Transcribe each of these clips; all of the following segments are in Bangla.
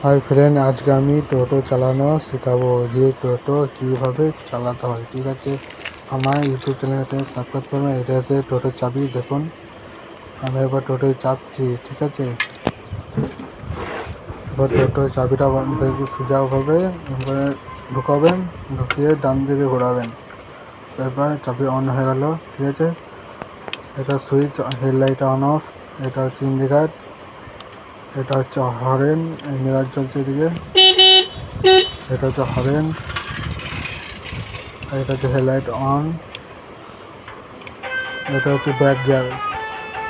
হাই ফ্রেন্ড, আজকে আমি টোটো চালানো শেখাবো যে টোটো কীভাবে চালাতে হয়। ঠিক আছে, আমার ইউটিউব চ্যানেলটা সাবস্ক্রাইব করবেন। এটা আছে টোটোর চাবি, দেখুন আমি এবার টোটোয় চাপছি। ঠিক আছে, এবার টোটোর চাবিটা সোজাভাবে এবারে ঢুকাবেন, ঢুকিয়ে ডান দিকে ঘোরাবেন। এবার চাবি অন হয়ে গেল। ঠিক আছে, এটা সুইচ, হেডলাইট অন অফ, এটা হচ্ছে ইন্ডিকেটর, এটা হচ্ছে হরেন, ইন্ডিকেটর চলছে এদিকে, এটা হচ্ছে হরেন, এটা হচ্ছে হেডলাইট অন, এটা হচ্ছে ব্যাক গিয়ার,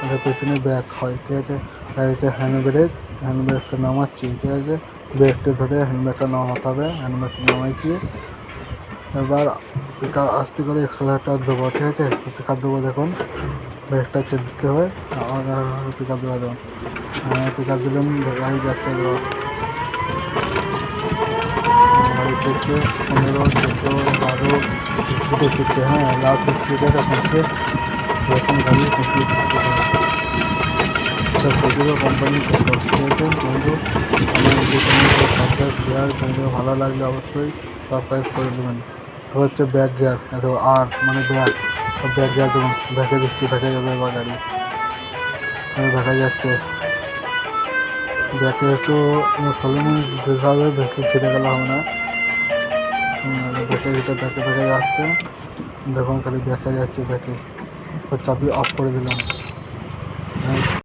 এটা পেছনে ব্যাক হয়। ঠিক আছে, আর এটা হ্যান্ড ব্রেক, হ্যান্ড ব্রেকটা নামাচ্ছি। ঠিক আছে, ব্রেকটা ধরে হ্যান্ড ব্রেকটা নামাতে হবে। হ্যান্ড ব্রেকটা নামাইছি, এবার পিকআপ আস্তে করে এক্সেলারেটর দেবো। ঠিক আছে, পিকআপ দেবো, দেখুন ব্রেকটা ছেড়ে দিতে হবে, আবার পিকআপ দেওয়া দেবো। পিকআপ দিলাম, গাড়ি যাচ্ছে, গাড়ি চলছে 15, 14, 12 স্পিডে চলছে। হ্যাঁ, লাস্ট স্পিডে পৌঁছে, এখন গাড়ি 25 স্পিডে। এটা সেগুলো কোম্পানি টোটো। ঠিক আছে বন্ধু, আমার ইউটিউব চ্যানেলকে সাবস্ক্রাইব, শেয়ার বন্ধু, ভালো লাগলে অবশ্যই সাবস্ক্রাইব করে দেবেন। এবার হচ্ছে ব্যাক গিয়ার, এটা আর মানে ব্যাক, ব্যাক গিয়ার দেবেন, ব্যাকে দিচ্ছি, ব্যাকে যাবে এবার গাড়ি, দেখা যাচ্ছে। ব্যাকে একটু 16 মিনিট দিতে হবে, বেশি ছেড়ে গেলে হবে না। ব্যাকে দিতে ব্যাকে ব্যাকে যাচ্ছে, দেখুন খালি ব্যাকে যাচ্ছে, ব্যাকে চাবি অফ করে দিলাম।